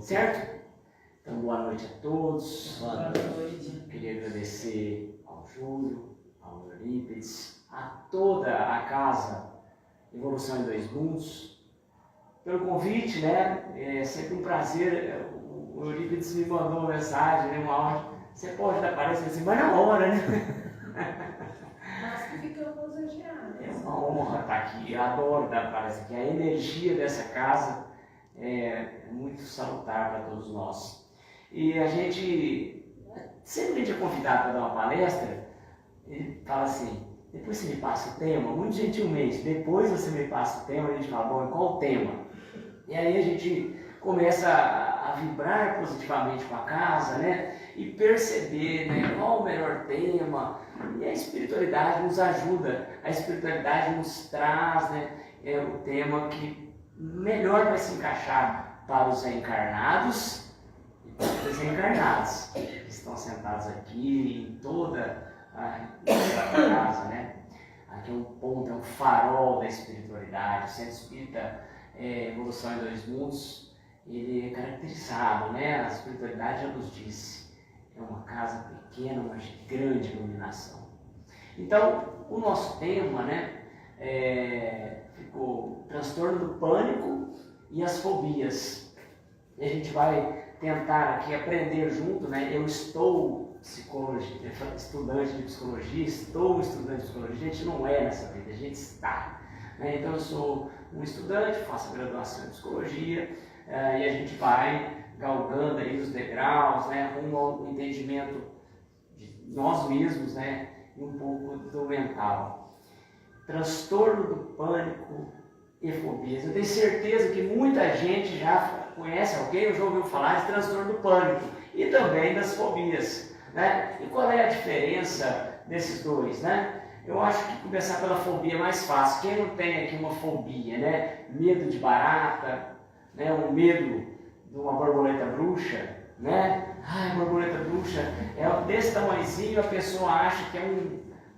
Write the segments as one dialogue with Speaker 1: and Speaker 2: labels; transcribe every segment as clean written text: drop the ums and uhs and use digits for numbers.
Speaker 1: Certo? Então, boa noite a todos.
Speaker 2: Boa noite.
Speaker 1: Queria agradecer ao Júlio, ao Eurípides, a toda a casa Evolução em 2 Mundos, pelo convite, né? É sempre um prazer. O Eurípides me mandou uma mensagem, né? Um áudio. Você pode estar aparecendo assim, mas na hora, né?
Speaker 2: Nós que ficamos hojeados.
Speaker 1: É uma honra estar aqui. Eu adoro estar aparecendo aqui. A energia dessa casa é muito salutar para todos nós. E a gente, sempre que a gente é convidado para dar uma palestra, ele fala assim, depois você me passa o tema, muito gentilmente, depois você me passa o tema, a gente fala, bom, qual o tema? E aí a gente começa a vibrar positivamente com a casa, né? E perceber, né, qual o melhor tema. E a espiritualidade nos ajuda, a espiritualidade nos traz, né, o tema que melhor vai se encaixar para os reencarnados e para os desencarnados, que estão sentados aqui em toda a casa, né? Aqui é um ponto, é um farol da espiritualidade. O Centro Espírita Evolução em 2 Mundos, ele é caracterizado, né? A espiritualidade já nos disse, é uma casa pequena, mas de grande iluminação. Então, o nosso tema, né, ficou transtorno do pânico e as fobias. E a gente vai tentar aqui aprender junto, né? Eu estou estudante de psicologia, estou estudante de psicologia, a gente não é nessa vida, a gente está. Né? Então eu sou um estudante, faço graduação em psicologia e a gente vai galgando aí os degraus, né? Rumo ao entendimento de nós mesmos, né? E um pouco do mental. Transtorno do pânico e fobias. Eu tenho certeza que muita gente já conhece alguém ou já ouviu falar de transtorno do pânico e também das fobias, né? E qual é a diferença desses dois, né? Eu acho que começar pela fobia é mais fácil. Quem não tem aqui uma fobia, né? Medo de barata, né? Um medo de uma borboleta bruxa, né? Ai, borboleta bruxa é desse tamanhozinho, a pessoa acha que é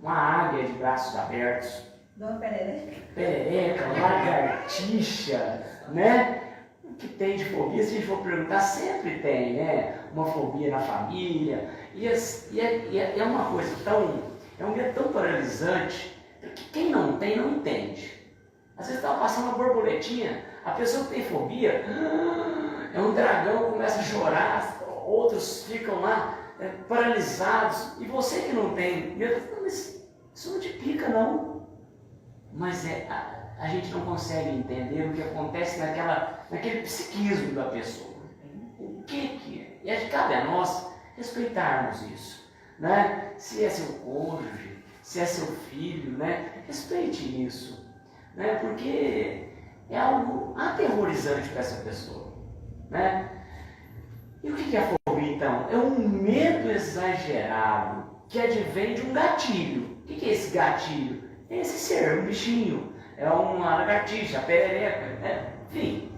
Speaker 1: uma águia de braços abertos.
Speaker 2: Dona Perereca?
Speaker 1: Perereca, lagartixa, né? O que tem de fobia, se a gente for perguntar, sempre tem, né? Uma fobia na família. E é uma coisa é um medo tão paralisante que quem não tem, não entende. Às vezes estava passando uma borboletinha, a pessoa que tem fobia, é um dragão, começa a chorar, outros ficam lá paralisados. E você que não tem medo, mas isso não te pica, não. Mas a gente não consegue entender o que acontece naquele psiquismo da pessoa. O que é? E cabe a nós respeitarmos isso, né? Se é seu cônjuge, se é seu filho, né? Respeite isso, né? Porque é algo aterrorizante para essa pessoa, né? E o que é a fobia, então? É um medo exagerado que advém de um gatilho. O que é esse gatilho? É esse ser, um bichinho, é uma lagartixa, perereca, né? Enfim,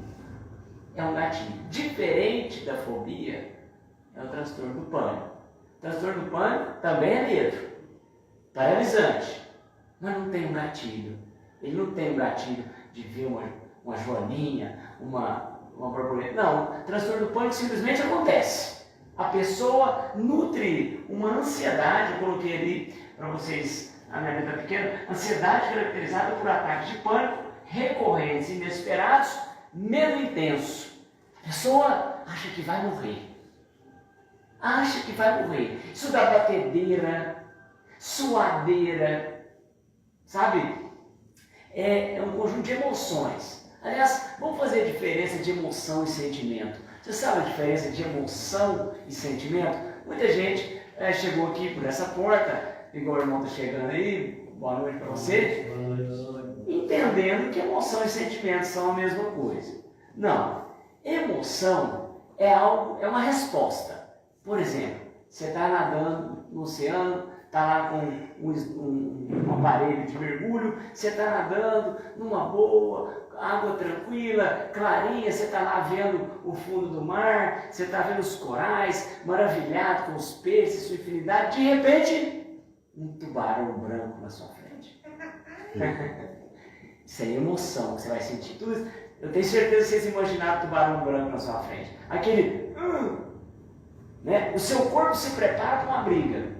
Speaker 1: é um gatilho. Diferente da fobia, é o transtorno do pânico. O transtorno do pânico também é medo, paralisante, mas não tem um gatilho. Ele não tem um gatilho de ver uma joaninha, uma borboleta. Não, o transtorno do pânico simplesmente acontece. A pessoa nutre uma ansiedade, eu coloquei ali para vocês. A minha letra pequena, ansiedade caracterizada por ataques de pânico recorrentes, inesperados, medo intenso. A pessoa acha que vai morrer. Acha que vai morrer. Isso dá batedeira, suadeira, sabe? É um conjunto de emoções. Aliás, vamos fazer a diferença de emoção e sentimento. Você sabe a diferença de emoção e sentimento? Muita gente chegou aqui por essa porta, igual o irmão está chegando aí, boa noite para você, entendendo que emoção e sentimento são a mesma coisa. Não, emoção é uma resposta. Por exemplo, você está nadando no oceano, está lá com um aparelho de mergulho, você está nadando numa boa, água tranquila, clarinha, você está lá vendo o fundo do mar, você está vendo os corais, maravilhado com os peixes, sua infinidade, de repente um tubarão branco na sua frente. Isso é emoção, você vai sentir tudo. Eu tenho certeza que vocês imaginaram o tubarão branco na sua frente. Aquele... né? O seu corpo se prepara para uma briga.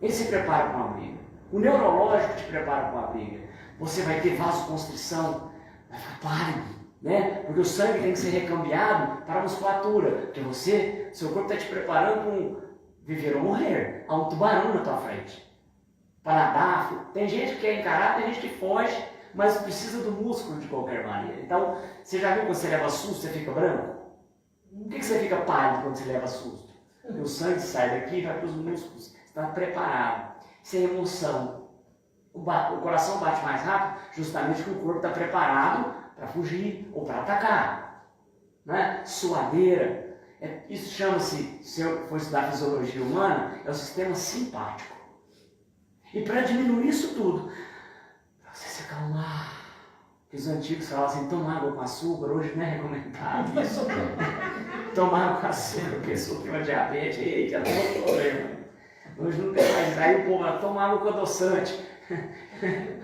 Speaker 1: Ele se prepara para uma briga. O neurológico te prepara para uma briga. Você vai ter vasoconstrição, vai ficar pálido, né? Porque o sangue tem que ser recambiado para a musculatura. Porque seu corpo está te preparando para um viver ou morrer. Há um tubarão na tua frente. Para nadar. Tem gente que quer encarar, tem gente que foge, mas precisa do músculo de qualquer maneira. Então, você já viu quando você leva susto, você fica branco? Por que você fica pálido quando você leva susto? Porque o sangue sai daqui e vai para os músculos. Você está preparado. Isso é emoção. O coração bate mais rápido, justamente porque o corpo está preparado para fugir ou para atacar. Né? Suadeira. Isso chama-se, se eu for estudar fisiologia humana, é o sistema simpático. E para diminuir isso tudo, para você se acalmar, que os antigos falavam assim, tomar água com açúcar, hoje não é recomendado isso. Tomar água com açúcar, a pessoa tem uma diabetes, eita, não tem problema. Hoje não tem mais, aí o povo vai tomar água com adoçante,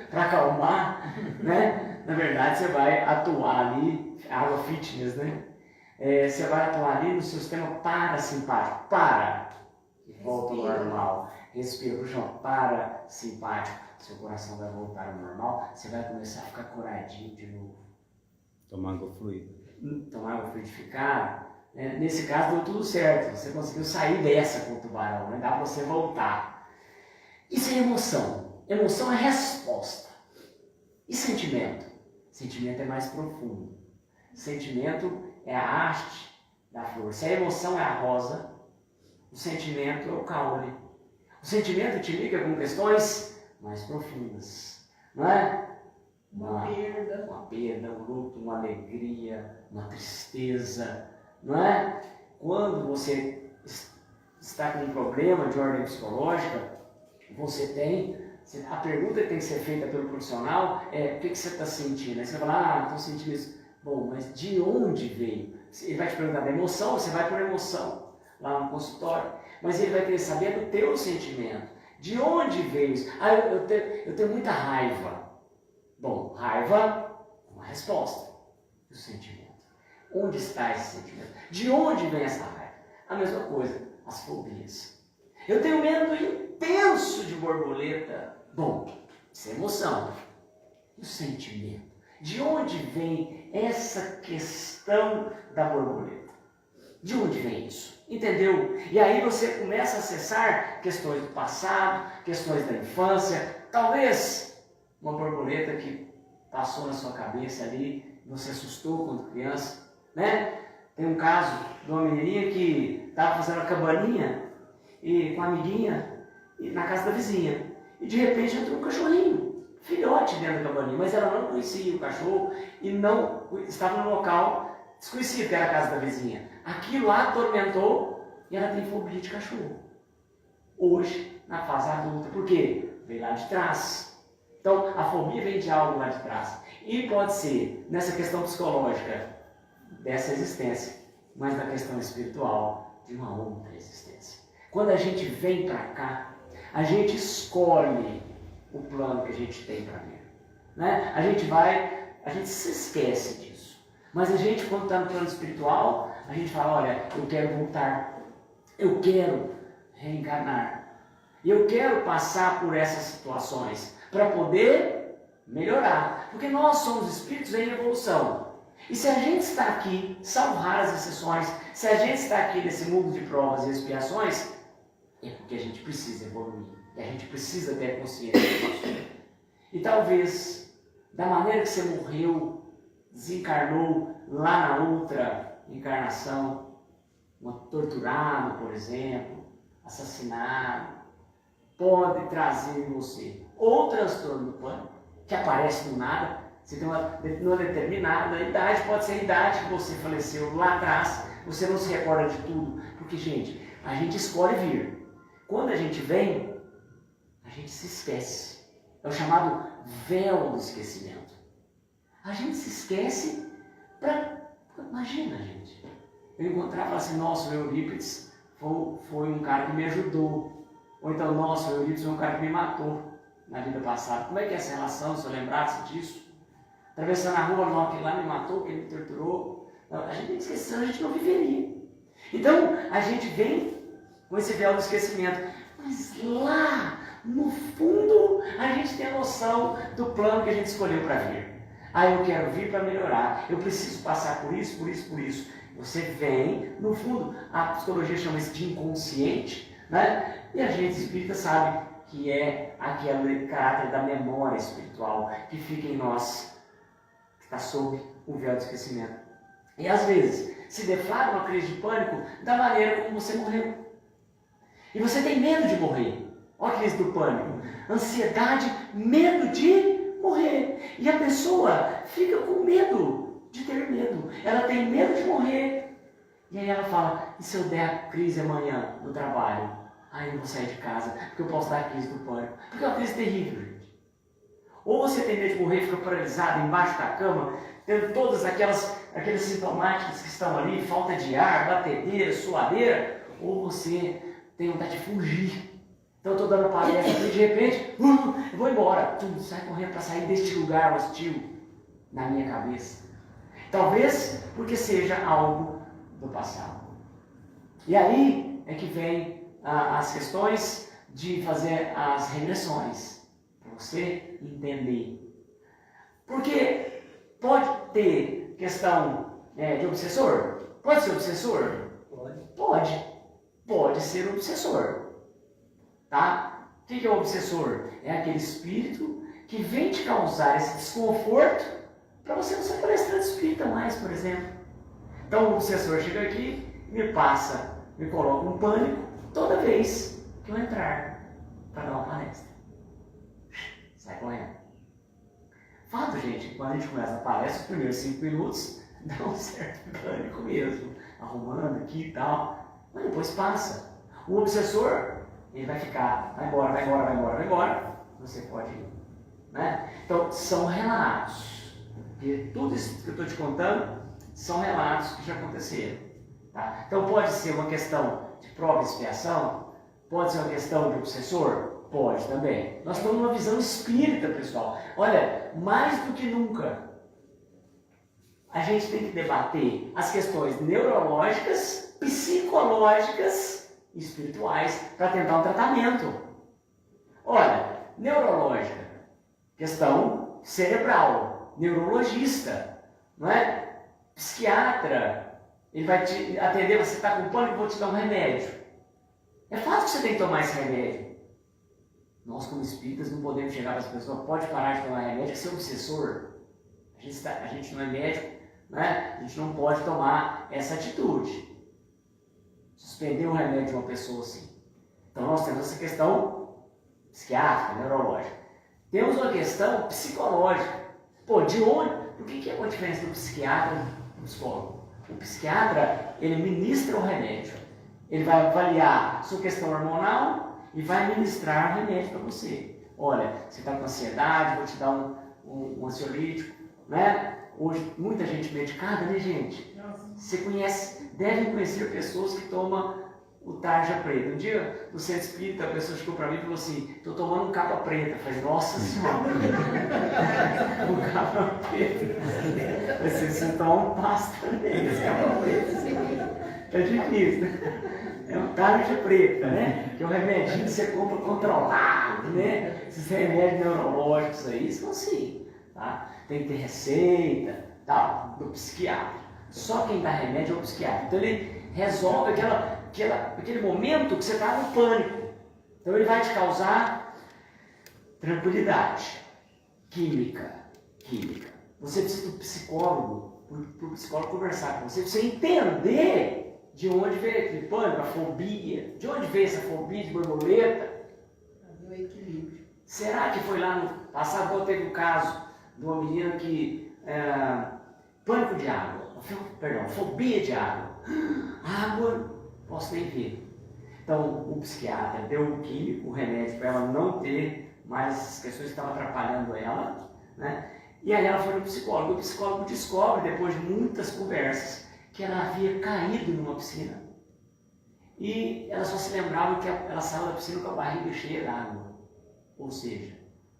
Speaker 1: para acalmar, né? Na verdade você vai atuar ali, água fitness, né? Você vai atuar ali no seu sistema parasimpático, e volta ao normal. Respira pro chão, parasimpático. Seu coração vai voltar ao normal, você vai começar a ficar coradinho de novo.
Speaker 3: Tomar água fluida.
Speaker 1: Tomar água fluidificada. Nesse caso deu tudo certo, você conseguiu sair dessa com o tubarão, né? Dá para você voltar. Isso é emoção. Emoção é resposta. E sentimento? Sentimento é mais profundo. Sentimento é a haste da flor. Se a emoção é a rosa, o sentimento é o caule. O sentimento te liga com questões mais profundas, não é? Uma perda, um luto, uma alegria, uma tristeza, não é? Quando você está com um problema de ordem psicológica, a pergunta que tem que ser feita pelo profissional é: o que você está sentindo? Aí você vai falar: estou sentindo isso. Bom, mas de onde veio? Ele vai te perguntar da emoção, você vai por emoção, lá no consultório. Mas ele vai querer saber do teu sentimento. De onde veio isso? Eu tenho muita raiva. Bom, raiva é uma resposta do sentimento. Onde está esse sentimento? De onde vem essa raiva? A mesma coisa, as fobias. Eu tenho medo intenso de borboleta. Bom, isso é emoção. E o sentimento? De onde vem essa questão da borboleta? De onde vem isso? Entendeu? E aí você começa a acessar questões do passado, questões da infância, talvez uma borboleta que passou na sua cabeça ali, você assustou quando criança, né? Tem um caso de uma menininha que estava fazendo uma cabaninha e com a amiguinha na casa da vizinha. E de repente entrou um cachorrinho, filhote dentro da cabaninha, mas ela não conhecia o cachorro e não estava no local desconhecido que era a casa da vizinha. Aquilo a atormentou e ela tem fobia de cachorro. Hoje, na fase adulta. Por quê? Vem lá de trás. Então, a fobia vem de algo lá de trás. E pode ser nessa questão psicológica dessa existência, mas na questão espiritual de uma outra existência. Quando a gente vem para cá, a gente escolhe o plano que a gente tem para vir. Né? A gente se esquece disso. Mas a gente, quando está no plano espiritual, a gente fala: olha, eu quero voltar, eu quero reencarnar, eu quero passar por essas situações para poder melhorar, porque nós somos espíritos em evolução. E se a gente está aqui, salvo raras exceções, se a gente está aqui nesse mundo de provas e expiações, é porque a gente precisa evoluir, e a gente precisa ter consciência disso. E talvez, da maneira que você morreu, desencarnou lá na outra encarnação, torturado, por exemplo, assassinado, pode trazer em você ou transtorno do pânico, que aparece do nada. Você tem uma determinada idade, pode ser a idade que você faleceu lá atrás, você não se recorda de tudo, porque, gente, a gente escolhe vir. Quando a gente vem, a gente se esquece. É o chamado véu do esquecimento. A gente se esquece Imagina, gente. Eu encontrava assim: nossa, o Eurípides foi um cara que me ajudou. Ou então: nossa, o Eurípides foi um cara que me matou na vida passada. Como é que é essa relação, se eu lembrasse disso? atravessando a rua, não, aquele lá me matou, aquele me torturou. Não, a gente tem que esquecer, senão a gente não viveria. Então, a gente vem com esse véu do esquecimento, mas lá, no fundo, a gente tem a noção do plano que a gente escolheu para vir. Ah, eu quero vir para melhorar, eu preciso passar por isso, por isso, por isso. Você vem, no fundo, a psicologia chama isso de inconsciente, né? E a gente espírita sabe que é aquele caráter da memória espiritual que fica em nós, que está sob o véu do esquecimento. E às vezes se deflagra uma crise de pânico da maneira como você morreu. E você tem medo de morrer. Olha a crise do pânico. Ansiedade, medo de morrer. E a pessoa fica com medo de ter medo. Ela tem medo de morrer. E aí ela fala, e se eu der a crise amanhã no trabalho? Aí eu não vou sair de casa, porque eu posso dar a crise do pânico. Porque é uma crise terrível, gente. Ou você tem medo de morrer e fica paralisado embaixo da cama, tendo todas aqueles sintomáticos que estão ali, falta de ar, batedeira, suadeira, ou você tem vontade de fugir. Então eu estou dando palestra e de repente, eu vou embora. Sai correndo para sair deste lugar hostil na minha cabeça. Talvez porque seja algo do passado. E aí é que vem as questões de fazer as regressões, para você entender. Porque pode ter questão de obsessor? Pode ser obsessor? Pode. Pode ser obsessor. Tá? O que é o obsessor? É aquele espírito que vem te causar esse desconforto para você não ser palestrante espírita mais, por exemplo. Então o obsessor chega aqui, me coloca um pânico toda vez que eu entrar para dar uma palestra. Sai correndo. Fato, gente, quando a gente começa a palestra, os primeiros 5 minutos dá um certo pânico mesmo, arrumando aqui e tal, mas depois passa. O obsessor, ele vai ficar, vai embora, você pode ir. Né? Então, são relatos. E tudo isso que eu estou te contando são relatos que já aconteceram. Tá? Então, pode ser uma questão de prova e expiação, pode ser uma questão de obsessor, pode também. Nós estamos numa visão espírita, pessoal. Olha, mais do que nunca, a gente tem que debater as questões neurológicas, psicológicas e espirituais para tentar um tratamento. Olha, neurológica, questão cerebral, neurologista, não é? Psiquiatra, ele vai te atender, você está com pânico, vou te dar um remédio. É fácil que você tem que tomar esse remédio. Nós, como espíritas, não podemos chegar para as pessoas, pode parar de tomar remédio, que você é obsessor. A gente não é médico, né? A gente não pode tomar essa atitude. Suspender o remédio de uma pessoa assim. Então nós temos essa questão psiquiátrica, neurológica. Temos uma questão psicológica. Pô, de onde? Por que é a diferença do psiquiatra e do psicólogo? O psiquiatra, ele ministra o remédio. Ele vai avaliar sua questão hormonal e vai ministrar remédio para você. Olha, você está com ansiedade, vou te dar um ansiolítico, né? Hoje, muita gente medicada, né, gente? Você deve conhecer pessoas que tomam o tarja preta. Um dia, no centro espírita, a pessoa chegou para mim e falou assim, estou tomando um capa preta. Eu falei, nossa senhora, um capa preta. Você toma um passo também, esse capa preta. É difícil, né? É um tarja preta, né? Que é um remedinho que você compra controlado, né? Esses remédios neurológicos aí são assim, tá? Tem que ter receita, tal, do psiquiatra. Só quem dá remédio é o psiquiatra. Então ele resolve aquele momento que você está no pânico. Então ele vai te causar tranquilidade. Química. Você precisa do psicólogo, para o psicólogo conversar com você, para você entender de onde veio aquele pânico, a fobia, de onde veio essa fobia de borboleta.
Speaker 2: O equilíbrio.
Speaker 1: Será que foi lá no passado, teve um caso de uma menina que pânico de água, fobia de água. Água, posso nem ver. Então, o psiquiatra deu o químico, o remédio para ela não ter mais essas questões que estavam atrapalhando ela, né? E aí ela foi no psicólogo. O psicólogo descobre, depois de muitas conversas, que ela havia caído numa piscina. E ela só se lembrava que ela saiu da piscina com a barriga cheia d'água. Ou seja,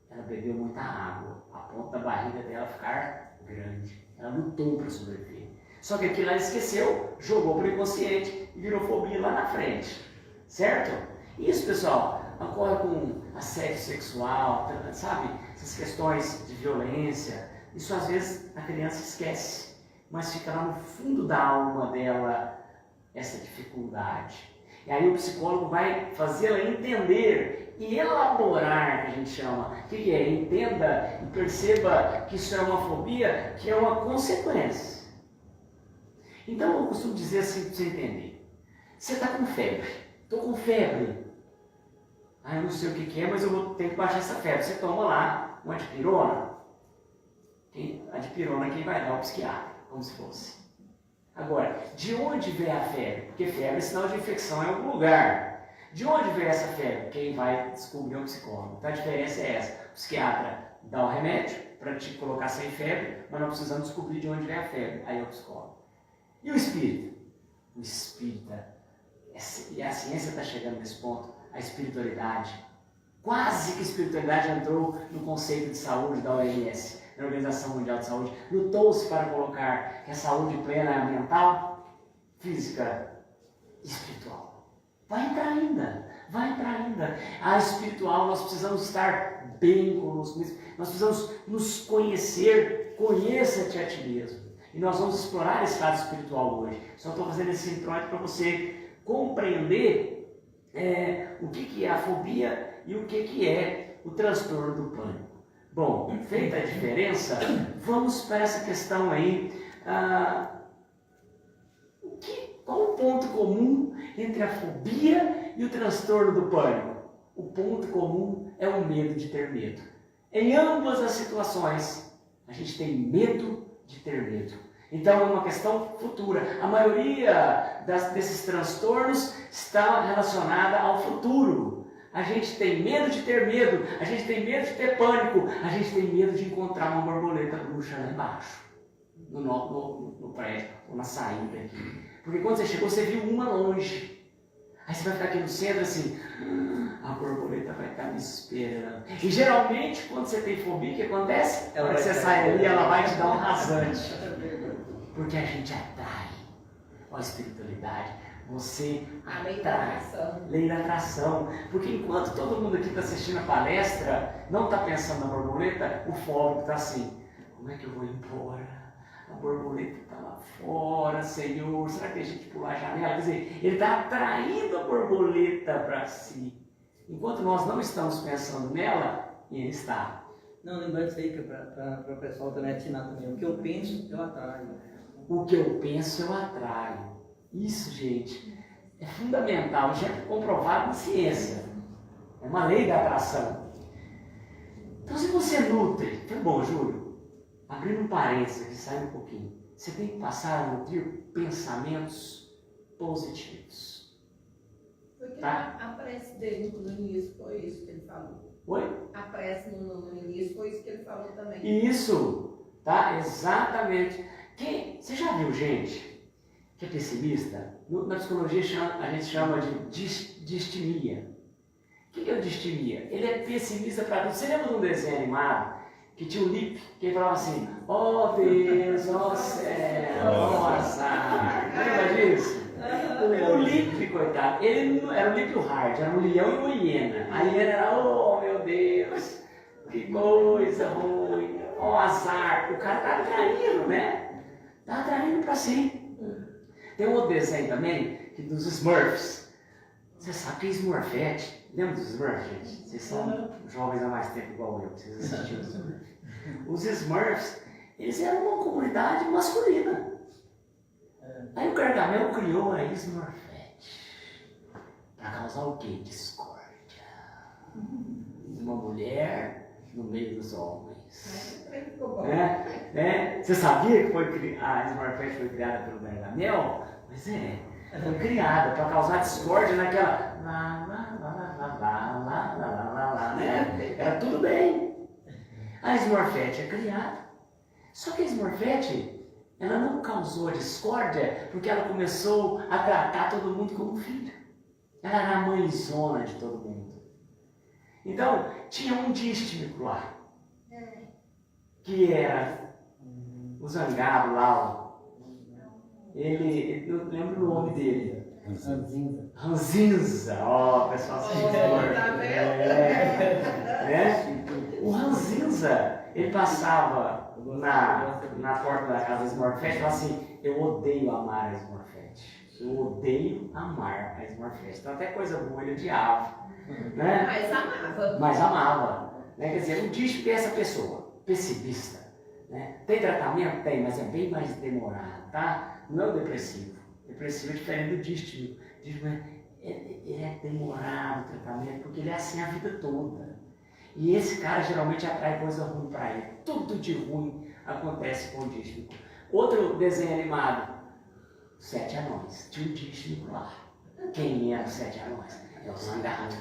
Speaker 1: ela bebeu muita água, a ponto da barriga dela ficar grande. Ela lutou para sobreviver. Só que aquilo ela esqueceu, jogou para o inconsciente e virou fobia lá na frente. Certo? Isso, pessoal, ocorre com assédio sexual, sabe? Essas questões de violência. Isso às vezes a criança esquece, mas fica lá no fundo da alma dela essa dificuldade. E aí o psicólogo vai fazê-la entender e elaborar, que a gente chama. O que é? Entenda e perceba que isso é uma fobia, que é uma consequência. Então eu costumo dizer assim para você entender. Você está com febre. Estou com febre. Eu não sei o que é, mas eu vou ter que baixar essa febre. Você toma lá uma dipirona. A dipirona quem vai dar é o psiquiatra, como se fosse. Agora, de onde vem a febre? Porque febre é sinal de infecção em algum lugar. De onde vem essa febre? Quem vai descobrir é o psicólogo. Então a diferença é essa. O psiquiatra dá o remédio para te colocar sem febre, mas nós precisamos descobrir de onde vem a febre. Aí é o psicólogo. E o espírito? O espírita, e a ciência está chegando nesse ponto, a espiritualidade. Quase que a espiritualidade entrou no conceito de saúde da OMS, da Organização Mundial de Saúde. Lutou-se para colocar que a saúde plena é mental, física e espiritual. Vai entrar ainda, vai entrar ainda. A espiritual, nós precisamos estar bem conosco mesmo. Nós precisamos nos conhecer, conheça-te a ti mesmo. E nós vamos explorar esse lado espiritual hoje. Só estou fazendo esse introito para você compreender o que é a fobia e o que é o transtorno do pânico. Bom, feita a diferença, vamos para essa questão aí. Qual o ponto comum entre a fobia e o transtorno do pânico? O ponto comum é o medo de ter medo. Em ambas as situações, a gente tem medo de ter medo. Então é uma questão futura. A maioria desses transtornos está relacionada ao futuro. A gente tem medo de ter medo, a gente tem medo de ter pânico, a gente tem medo de encontrar uma borboleta bruxa lá embaixo, no prédio, ou na saída aqui. Porque quando você chegou, você viu uma longe. Aí você vai ficar aqui no centro assim, a borboleta vai estar me esperando. E geralmente, quando você tem fobia, o que acontece? Quando você sai ali, ela vai te dar um rasante. Porque a gente atrai. Olha a espiritualidade. Você atrai. Lei da atração. Porque enquanto todo mundo aqui está assistindo a palestra, não está pensando na borboleta, o fóbico está assim, como é que eu vou embora? A borboleta está lá fora, Senhor, será que a gente pular a janela? Quer dizer, ele está atraindo a borboleta para si. Enquanto nós não estamos pensando nela, ele está.
Speaker 4: Não, lembrando isso aí, que para o pessoal também atinar também. O que eu penso, eu atraio.
Speaker 1: O que eu penso, eu atraio. Isso, gente, é fundamental, já é comprovado na ciência. É uma lei da atração. Então, se você nutre, tá bom, Júlio, abrindo um parênteses aqui, saindo um pouquinho, você tem que passar a nutrir pensamentos positivos.
Speaker 2: Porque
Speaker 1: Tá?
Speaker 2: a prece dele no início foi isso que ele falou.
Speaker 1: Oi?
Speaker 2: A prece no início foi isso que ele falou também.
Speaker 1: Isso, tá? Exatamente. Você já viu gente que é pessimista? Na psicologia a gente chama de distimia. O que é o distimia? Ele é pessimista para tudo. Você lembra de um desenho animado que tinha um Lipe, que ele falava assim, ó Deus, ó céu, ó azar. Lembra disso? O Lipe, coitado, ele não era o Lipe e o Hard, era um leão e uma hiena. A hiena era, oh meu Deus, que coisa ruim, ó azar. O cara tá atraindo, né? Tá atraindo para si. Tem um outro desenho também, que dos Smurfs. Você sabe que é Smurfette? Lembra dos Smurfs, gente? Vocês são jovens há mais tempo igual eu, vocês assistiram os Smurfs. Os Smurfs, eles eram uma comunidade masculina. Aí o Gargamel criou a Smurfette para causar o quê? Discórdia. Uma mulher no meio dos homens. Você sabia que a Smurfette foi criada pelo Gargamel? Pois é, foi criada para causar discórdia naquela né? Era tudo bem. A Smurfette é criada. Só que a Smurfette, ela não causou a discórdia porque ela começou a tratar todo mundo como filho. Ela era a mãezona de todo mundo. Então, tinha um dístimico lá, que era o zangado lá, eu lembro o nome dele. Ranzinza, ó, o pessoal se
Speaker 2: Tá vendo?
Speaker 1: O Ranzinza, ele passava na porta da casa da Smurfette e falava assim: eu odeio amar a Smurfette. Eu odeio amar a Smurfette. Então até coisa boa ele odiava, né? Mas amava. Né? Quer dizer, o dístico é essa pessoa, pessimista. Né? Tem tratamento? Tem, mas é bem mais demorado, tá? Não é o depressivo. O depressivo é diferente do dístico. O dístico é demorado o tratamento, porque ele é assim a vida toda. E esse cara geralmente atrai coisa ruim para ele. Tudo de ruim acontece com o dístico. Outro desenho animado, 7 anões. Tinha um dístico lá. Quem eram os 7 anões? É o Zangado.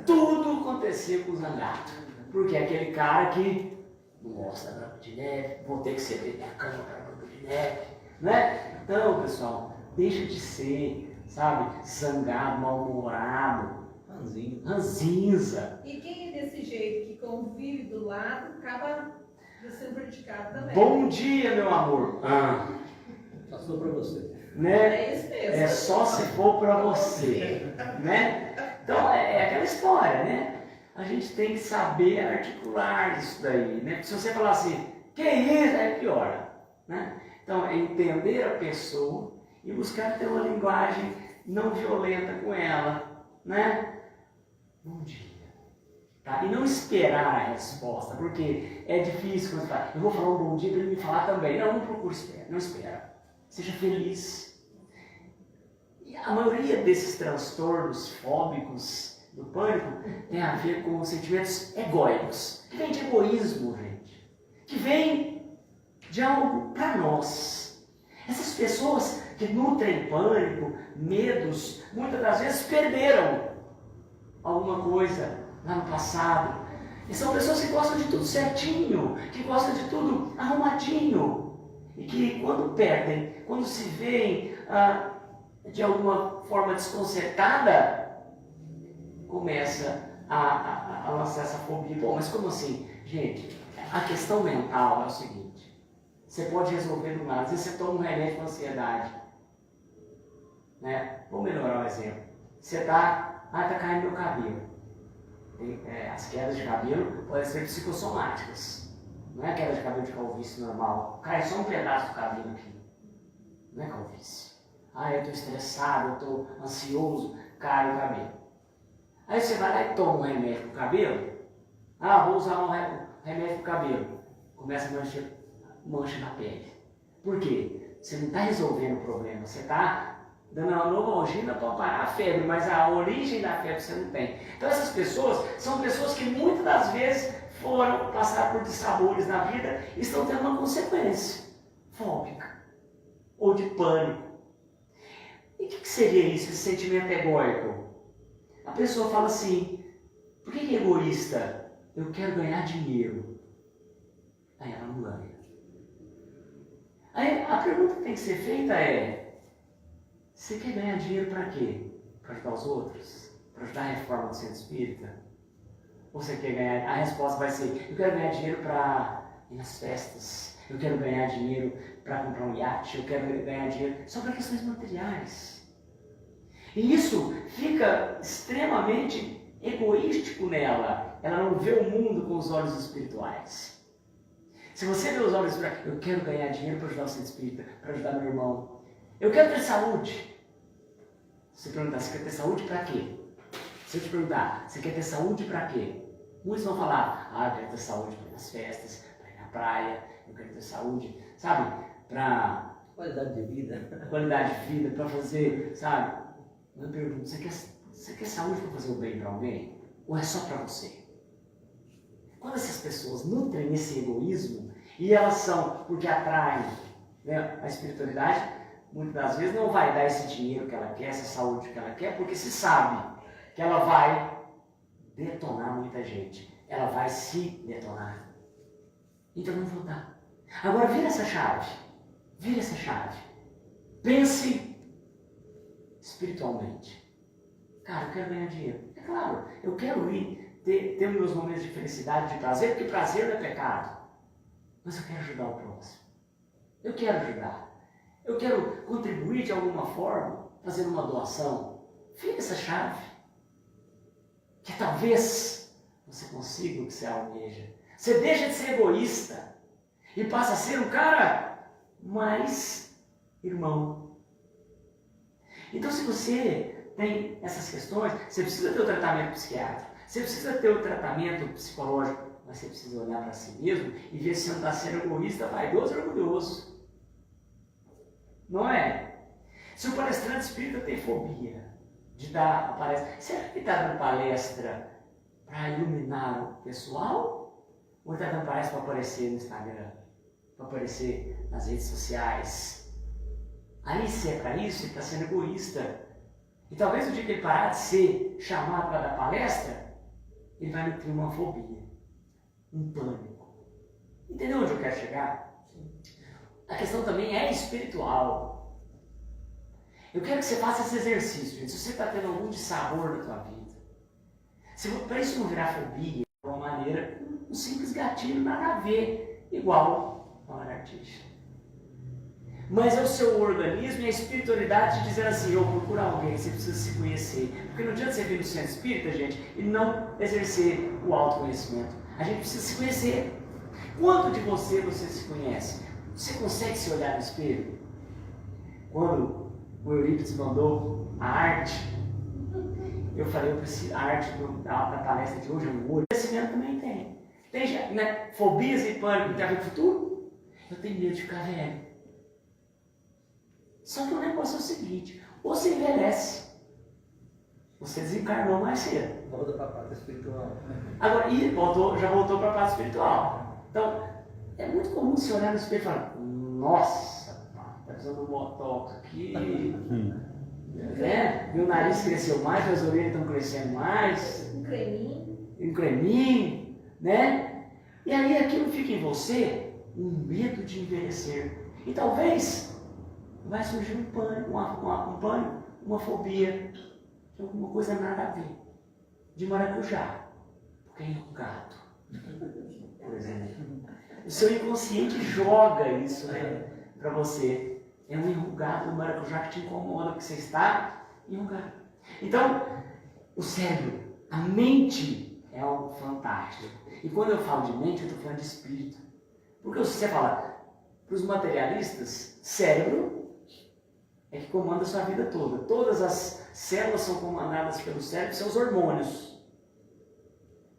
Speaker 1: Tudo acontecia com o Zangado. Porque é aquele cara que não gosta da Branca de Neve, vou ter que ceder minha cama para a Branca de Neve. Né? Então, pessoal, deixa de ser, sabe, zangado, mal-humorado, ranzinza.
Speaker 2: E quem é desse jeito, que convive do lado, acaba sendo prejudicado também.
Speaker 1: Bom dia, meu amor.
Speaker 4: Passou para você.
Speaker 1: Né?
Speaker 2: É isso mesmo.
Speaker 1: É só se for para você. Né? Então, é aquela história, né? A gente tem que saber articular isso daí, né? Porque se você falar assim, que isso? É pior, né? Então, é entender a pessoa e buscar ter uma linguagem não violenta com ela, né? Bom dia. Tá? E não esperar a resposta, porque é difícil quando você fala, eu vou falar um bom dia para ele me falar também. Não procure esperar, não espera. Seja feliz. E a maioria desses transtornos fóbicos do pânico tem a ver com sentimentos egóicos, que vem de egoísmo, gente, que vem de algo para nós. Essas pessoas que nutrem pânico, medos, muitas das vezes perderam alguma coisa lá no passado. E são pessoas que gostam de tudo certinho, que gostam de tudo arrumadinho, e que quando perdem, quando se veem de alguma forma desconcertada, começa a lançar essa fobia. Bom, mas como assim? Gente, a questão mental é o seguinte: você pode resolver do nada. Às vezes você toma um remédio para ansiedade, né? Vou melhorar o exemplo. Você tá caindo meu cabelo. As quedas de cabelo podem ser psicossomáticas. Não é queda de cabelo de calvície normal. Cai só um pedaço do cabelo aqui. Não é calvície. Eu estou estressado, eu estou ansioso, cai o cabelo. Aí você vai lá e toma um remédio para o cabelo. Vou usar um remédio para o cabelo. Começa a mancha na pele. Por quê? Você não está resolvendo o problema. Você está dando uma Novalgina para parar a febre, mas a origem da febre você não tem. Então essas pessoas são pessoas que muitas das vezes foram passar por dissabores na vida e estão tendo uma consequência fóbica ou de pânico. E o que seria isso, esse sentimento egóico? A pessoa fala assim, por que é egoísta? Eu quero ganhar dinheiro. Aí ela não ganha. Aí a pergunta que tem que ser feita é, você quer ganhar dinheiro para quê? Para ajudar os outros? Para ajudar a reforma do centro espírita? Ou você quer ganhar... A resposta vai ser, eu quero ganhar dinheiro para ir nas festas. Eu quero ganhar dinheiro para comprar um iate. Eu quero ganhar dinheiro só para questões materiais. E isso fica extremamente egoístico nela. Ela não vê o mundo com os olhos espirituais. Se você vê os olhos espirituais, eu quero ganhar dinheiro para ajudar o centro espírita, para ajudar meu irmão. Eu quero ter saúde. Você perguntar, você quer ter saúde para quê? Se eu te perguntar, você quer ter saúde para quê? Muitos vão falar, eu quero ter saúde para ir nas festas, para ir na praia, eu quero ter saúde, sabe, para...
Speaker 4: Qualidade de vida.
Speaker 1: Qualidade de vida, para fazer, sabe? Eu pergunto, você quer saúde para fazer o bem para alguém? Ou é só para você? Quando essas pessoas nutrem esse egoísmo, e elas são, porque atraem, né, a espiritualidade, muitas das vezes não vai dar esse dinheiro que ela quer, essa saúde que ela quer, porque se sabe que ela vai detonar muita gente. Ela vai se detonar. Então não vou dar. Agora vira essa chave. Vira essa chave. Pense espiritualmente. Cara, eu quero ganhar dinheiro. É claro, eu quero ir ter meus momentos de felicidade, de prazer, porque prazer não é pecado. Mas eu quero ajudar o próximo. Eu quero ajudar. Eu quero contribuir de alguma forma, fazendo uma doação. Fica essa chave. Que talvez você consiga o que você almeja. Você deixa de ser egoísta e passa a ser um cara mais irmão. Então, se você tem essas questões, você precisa ter o tratamento psiquiátrico, você precisa ter o tratamento psicológico, mas você precisa olhar para si mesmo e ver se você não está sendo egoísta, vaidoso ou orgulhoso. Não é? Se o palestrante espírita tem fobia de dar a palestra, será que ele está dando palestra para iluminar o pessoal? Ou está dando palestra para aparecer no Instagram? Para aparecer nas redes sociais? Aí, se é para isso, ele está sendo egoísta. E talvez o dia que ele parar de ser chamado para dar palestra, ele vai nutrir uma fobia, um pânico. Entendeu onde eu quero chegar? A questão também é espiritual. Eu quero que você faça esse exercício, gente. Se você está tendo algum dissabor na tua vida, para isso não virar fobia, de uma maneira, um simples gatilho, nada a ver, igual a lagartixa. Mas é o seu organismo e a espiritualidade te dizendo assim, eu vou procurar alguém, você precisa se conhecer. Porque não adianta você vir no centro espírita, gente, e não exercer o autoconhecimento. A gente precisa se conhecer. Quanto de você se conhece? Você consegue se olhar no espelho? Quando o Eurípides mandou a arte, eu falei, eu preciso, a arte da palestra de hoje é um olho. O conhecimento também tem. Tem, né, fobias e pânico que tem a ver com o futuro? Eu tenho medo de ficar velho. Só que o negócio é o seguinte, ou você envelhece, você desencarnou mais cedo.
Speaker 4: Volta para a parte espiritual.
Speaker 1: Agora, já voltou para a parte espiritual. Então, é muito comum você olhar no espelho e falar, nossa, tá precisando de um botox aqui, né? Meu nariz cresceu mais, minhas orelhas estão crescendo mais.
Speaker 2: Um creminho.
Speaker 1: Um creminho, né? E aí aquilo fica em você um medo de envelhecer. E talvez vai surgir um pânico, uma fobia, de alguma coisa nada a ver. De maracujá, porque é enrugado, por exemplo. O seu inconsciente joga isso, né, para você. É um enrugado, um maracujá que te incomoda, porque você está enrugado. Então, o cérebro, a mente é algo fantástico. E quando eu falo de mente, eu estou falando de espírito. Porque se você falar para os materialistas, cérebro é que comanda a sua vida toda. Todas as células são comandadas pelo cérebro, seus hormônios.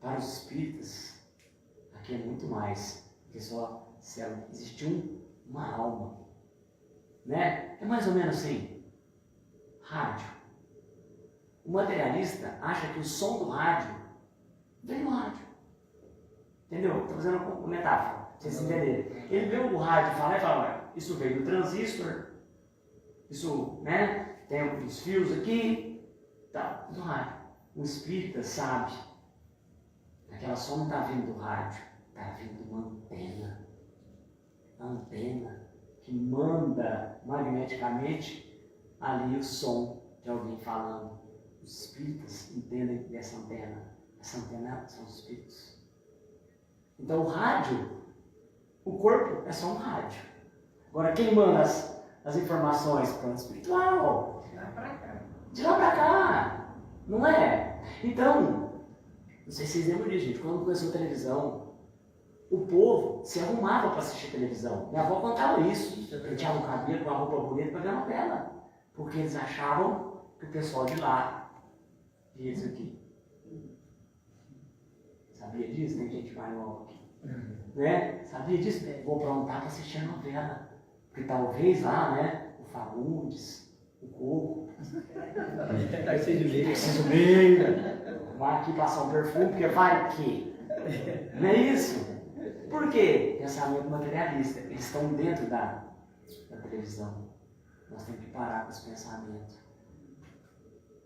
Speaker 1: Para os espíritas, aqui é muito mais que só célula. Existe uma alma. Né? É mais ou menos assim. Rádio. O materialista acha que o som do rádio vem do rádio. Entendeu? Estou fazendo uma metáfora, pra vocês entenderem. Ele vê o rádio falar e fala, olha, isso veio do transistor, isso, né, tem os fios aqui, tá, do rádio. O espírita sabe, aquela som não está vindo do rádio, está vindo de uma antena. A antena que manda magneticamente ali o som de alguém falando. Os espíritas entendem dessa antena. Essa antena são os espíritos. Então o rádio, o corpo é só um rádio. Agora quem manda as informações para o espiritual?
Speaker 2: De lá para cá.
Speaker 1: De lá para cá, não é? Então, não sei se vocês lembram disso, gente, quando começou a televisão, o povo se arrumava para assistir televisão. Minha avó contava isso, penteava o cabelo com a roupa bonita para ver a novela, porque eles achavam que o pessoal de lá via isso aqui. Sabia disso? Tem gente mais nova aqui. Né? Sabia disso? Vou aprontar para assistir a novela. Porque talvez lá, né? O Fagundes, o Coco. Tarcísio Meira. Vai aqui passar um perfume, porque vai que. Não é isso? Por quê? Pensamento materialista. Eles estão dentro da televisão. Nós temos que parar com esse pensamento.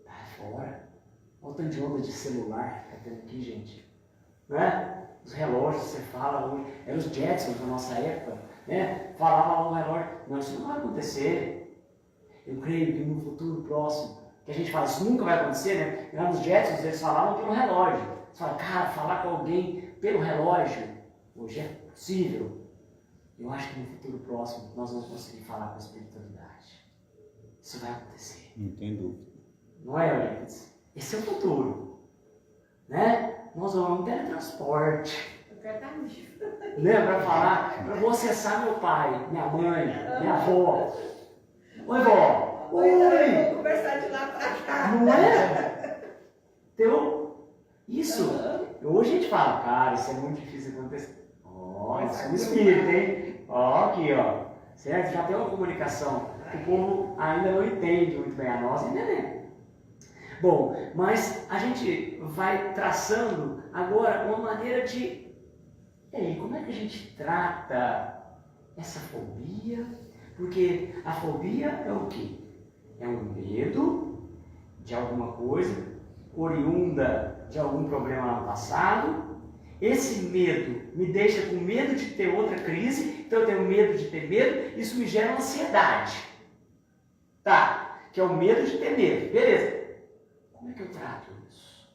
Speaker 1: Tá fora. Olha o tanto de onda de celular que está tendo aqui, gente. Não é? Os relógios, você fala hoje, eram os Jetsons da nossa época, né? Falava no relógio, não, isso não vai acontecer. Eu creio que no futuro próximo, que a gente fala, isso nunca vai acontecer, né? Lá nos Jetsons eles falavam pelo relógio. Você fala, cara, falar com alguém pelo relógio, hoje é possível. eu acho que no futuro próximo nós vamos conseguir falar com a espiritualidade. Isso vai acontecer.
Speaker 3: Não tem dúvida.
Speaker 1: Não é, Eurípides? Esse é o futuro. Né? Nós vamos no teletransporte.
Speaker 2: Eu quero estar nisso.
Speaker 1: Né? Para falar, para vou acessar meu pai, minha mãe, minha avó. Oi, vó.
Speaker 2: Oi, eu
Speaker 1: Oi.
Speaker 2: vou conversar de lá para cá.
Speaker 1: Não é? Então, isso. Hoje a gente fala, cara, isso é muito difícil de acontecer. Ó, isso é um espírito, hein? Ó, aqui, ó. Certo? Já tem uma comunicação que o povo ainda não entende muito bem, a nossa entendemos. Bom, mas a gente vai traçando agora uma maneira de... E aí, como é que a gente trata essa fobia? Porque a fobia é o quê? É um medo de alguma coisa, oriunda de algum problema lá no passado. Esse medo me deixa com medo de ter outra crise, então eu tenho medo de ter medo, isso me gera ansiedade. Tá, que é o medo de ter medo, beleza. Como é que eu trato isso?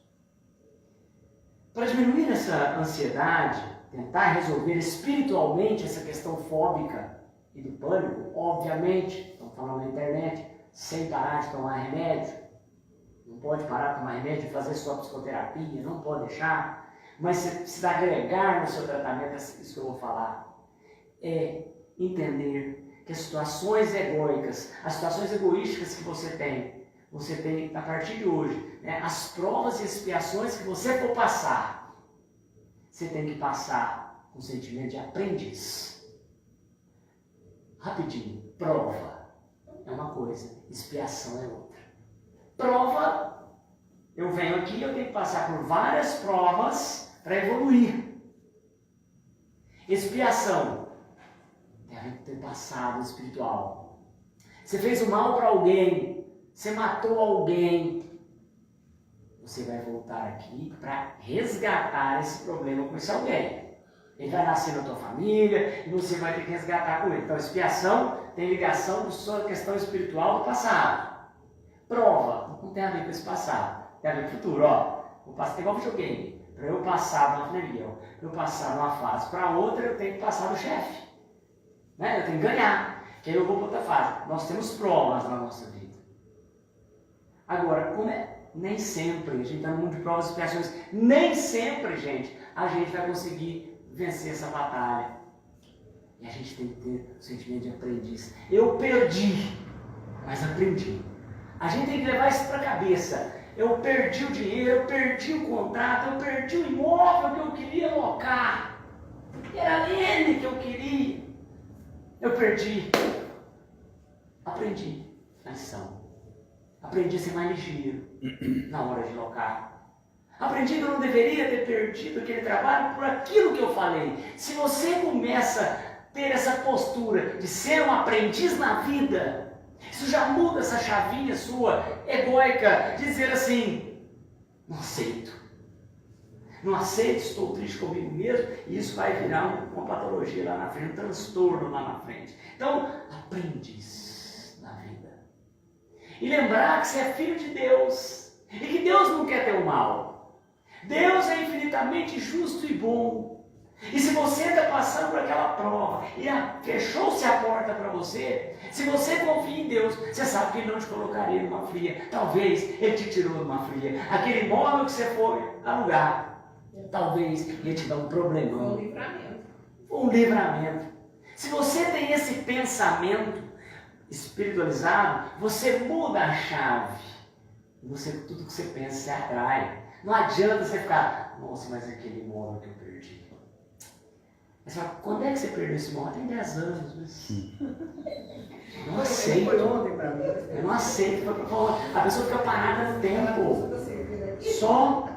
Speaker 1: Para diminuir essa ansiedade, tentar resolver espiritualmente essa questão fóbica e do pânico, obviamente, estão falando na internet, sem parar de tomar remédio, não pode parar de tomar remédio e fazer sua psicoterapia, não pode deixar, mas se precisa agregar no seu tratamento, isso que eu vou falar, é entender que as situações egóicas, as situações egoísticas que você tem a partir de hoje, né, as provas e expiações que você for passar, você tem que passar com sentimento de aprendiz. Rapidinho, prova é uma coisa, expiação é outra. Prova, eu venho aqui, eu tenho que passar por várias provas para evoluir. Expiação, deve ter passado espiritual. Você fez o mal para alguém, você matou alguém, você vai voltar aqui para resgatar esse problema com esse alguém. Ele vai nascer na tua família e você vai ter que resgatar com ele. Então, expiação tem ligação com sua questão espiritual do passado. Prova, não tem a ver com esse passado, tem a ver com o futuro. Ó, o passado é igual videogame. Para eu passar de uma reunião, para eu passar de uma fase para outra, eu tenho que passar do chefe. Né? Eu tenho que ganhar, que aí eu vou para outra fase. Nós temos provas na nossa vida. Agora, como é? Nem sempre, a gente está no mundo de provas e expiações, nem sempre, gente, a gente vai conseguir vencer essa batalha. E a gente tem que ter o sentimento de aprendiz. Eu perdi, mas aprendi. A gente tem que levar isso para a cabeça. Eu perdi o dinheiro, eu perdi o contrato, eu perdi o imóvel que eu queria alocar. Era ele que eu queria. Eu perdi. Aprendi a lição. Aprendi a ser mais ligeiro na hora de locar. Aprendi que eu não deveria ter perdido aquele trabalho por aquilo que eu falei. Se você começa a ter essa postura de ser um aprendiz na vida, isso já muda essa chavinha sua egóica de dizer assim, não aceito. Não aceito, estou triste comigo mesmo, e isso vai virar uma patologia lá na frente, um transtorno lá na frente. Então, aprendiz na vida. E lembrar que você é filho de Deus, e que Deus não quer ter o mal. Deus é infinitamente justo e bom. E se você está passando por aquela prova e fechou-se a porta para você, se você confia em Deus, você sabe que Ele não te colocaria numa fria. Talvez Ele te tirou numa fria. Aquele imóvel que você foi alugar, talvez Ele te dá um problemão.
Speaker 2: Foi um livramento.
Speaker 1: Um livramento. Se você tem esse pensamento espiritualizado, você muda a chave. Tudo que você pensa, você atrai. Não adianta você ficar, nossa, mas aquele imóvel que eu perdi. Você fala, quando é que você perdeu esse imóvel? Tem 10 anos, mas... Eu não aceito.
Speaker 4: Foi ontem para mim.
Speaker 1: Eu não aceito. A pessoa fica parada no tempo. Só,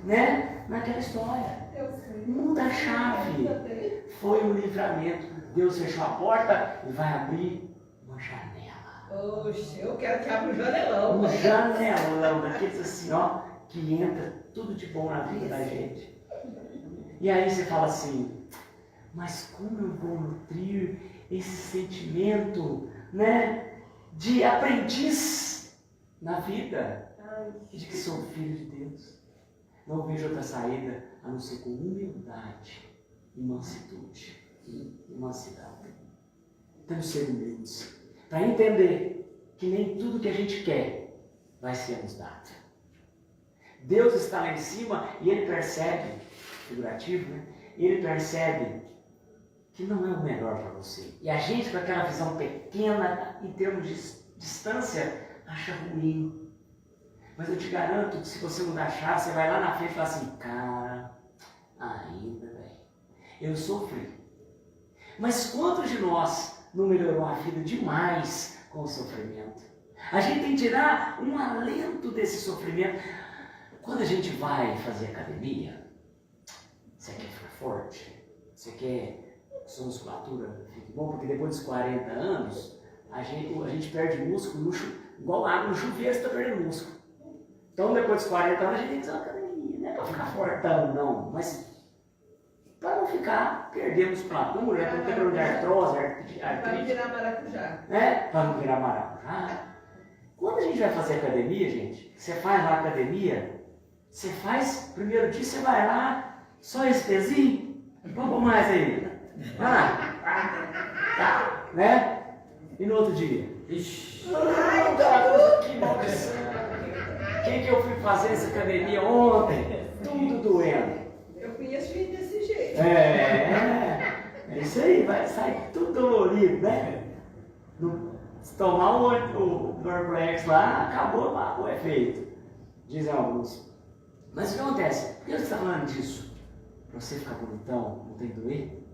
Speaker 1: né, naquela história. Muda a chave. Foi um livramento. Deus fechou a porta e vai abrir uma janela.
Speaker 2: Oxe, eu quero que abra um janelão.
Speaker 1: Um janelão, daqueles assim, ó, que entra tudo de bom na vida da gente. E aí você fala assim, mas como eu vou nutrir esse sentimento, né, de aprendiz na vida, de que sou filho de Deus. Não vejo outra saída a não ser com humildade e mansitude. e mansidão. Temos que ser humildes para entender que nem tudo que a gente quer vai ser nos dado. Deus está lá em cima e Ele percebe, figurativo, né? Ele percebe que não é o melhor para você. E a gente, com aquela visão pequena, em termos de distância, acha ruim. Mas eu te garanto que se você mudar a chave, você vai lá na frente e fala assim, cara, ainda, velho, eu sofri. Mas quantos de nós não melhorou a vida demais com o sofrimento? A gente tem que tirar um alento desse sofrimento. Quando a gente vai fazer academia, você quer ficar forte, você quer que sua musculatura fique bom, porque depois dos 40 anos, a gente perde músculo, igual água no chuveiro, você está perdendo músculo. Então, depois dos 40 anos, a gente tem que fazer uma academia. Não é para ficar fortão, não, mas para não ficar perdendo musculatura, mulher, para não ter problema de artrose,
Speaker 2: Para não virar maracujá.
Speaker 1: Para não virar maracujá. Quando a gente vai fazer academia, gente, você faz lá a academia, você faz, primeiro dia você vai lá, só esse pezinho, vamos mais aí. Vai lá. Tá, né? E no outro dia? Ixi, que maldição. Que eu fui fazer essa academia ontem? Tudo doendo.
Speaker 2: Eu conheço gente desse jeito.
Speaker 1: É isso aí, vai sair tudo dolorido, né? Se tomar o Dorflex lá, acabou o efeito. Dizem alguns. Mas o que acontece? Por que você está falando disso? Para você ficar bonitão, não tem que doer?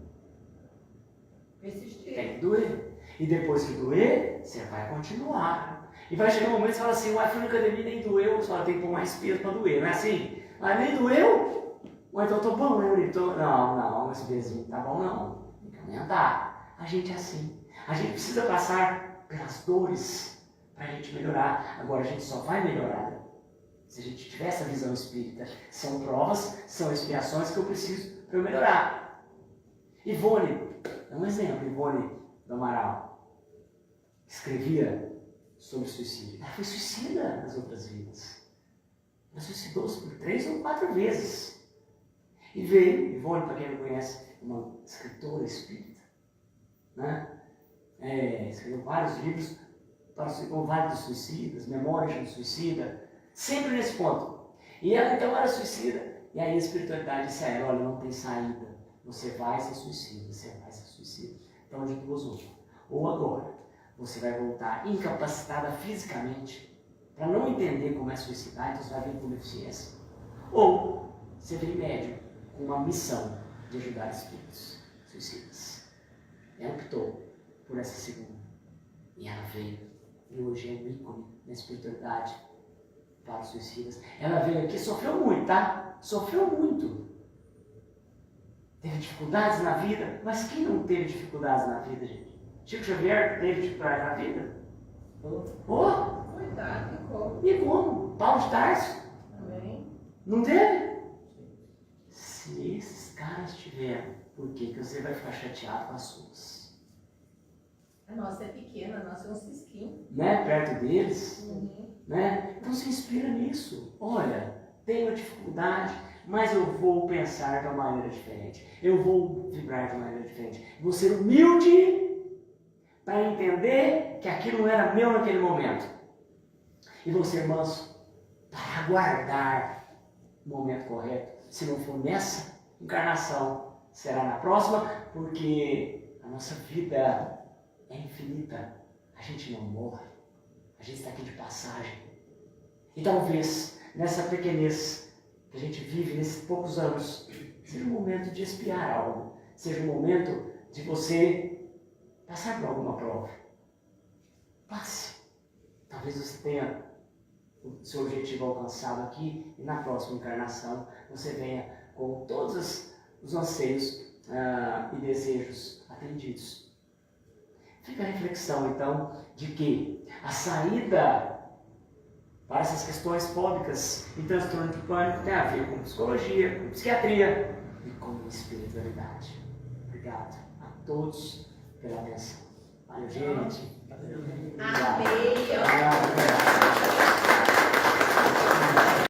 Speaker 2: Persistir.
Speaker 1: Tem que doer. E depois que doer, você vai continuar. E vai chegar um momento que você fala assim, uai, fui na academia e nem doeu, só tem que pôr mais peso para doer, não é assim? Mas nem doeu? Ou então eu tô bom, eu tô... Não, esse pezinho tá bom não. Tem que aumentar. A gente é assim. A gente precisa passar pelas dores para a gente melhorar. Agora a gente só vai melhorar se a gente tiver essa visão espírita. São provas, são expiações que eu preciso para eu melhorar. Ivone, é um exemplo, Ivone do Amaral, escrevia sobre suicídio. Ela foi suicida nas outras vidas. Ela suicidou-se por 3 ou 4 vezes. E veio, Ivone, para quem não conhece, uma escritora espírita, né? Escreveu vários livros para o Vale dos Suicidas, Memórias de um Suicida, sempre nesse ponto. E ela então era suicida, e aí a espiritualidade disse a ela, olha, não tem saída, você vai ser suicida, você vai ser suicida. Então de duas uma. Ou agora, você vai voltar incapacitada fisicamente, para não entender como é suicidar, então você vai vir por deficiência. Ou você vem médium com uma missão de ajudar espíritos suicidas. Ela optou por essa segunda. E ela veio, e hoje é um ícone na espiritualidade para os suicidas. Ela veio aqui, sofreu muito, tá? Sofreu muito. Teve dificuldades na vida, mas quem não teve dificuldades na vida, gente? Chico Xavier teve dificuldades na vida?
Speaker 2: Coitado, e como?
Speaker 1: E como? Paulo de Tarso?
Speaker 2: Também.
Speaker 1: Não teve? Se esses caras tiveram, por que você vai ficar chateado com as suas?
Speaker 2: A nossa é pequena, a nossa é um cisquinho.
Speaker 1: Né? Perto deles?
Speaker 2: Uhum.
Speaker 1: Né? Então se inspira nisso. Olha, tenho dificuldade, mas eu vou pensar de uma maneira diferente. Eu vou vibrar de uma maneira diferente. Vou ser humilde para entender que aquilo não era meu naquele momento. E vou ser manso para aguardar o momento correto. Se não for nessa encarnação, será na próxima, porque a nossa vida é infinita. A gente não morre. A gente está aqui de passagem. E talvez, nessa pequenez que a gente vive, nesses poucos anos, seja um momento de expiar algo. Seja um momento de você passar por alguma prova. Passe. Talvez você tenha o seu objetivo alcançado aqui e na próxima encarnação você venha com todos os anseios e desejos atendidos. Fica a reflexão, então, de que a saída para essas questões fóbicas e transtorno de pânico tem a ver com psicologia, com psiquiatria e com espiritualidade. Obrigado a todos pela atenção. Valeu, gente.
Speaker 2: Amém.
Speaker 1: Obrigado.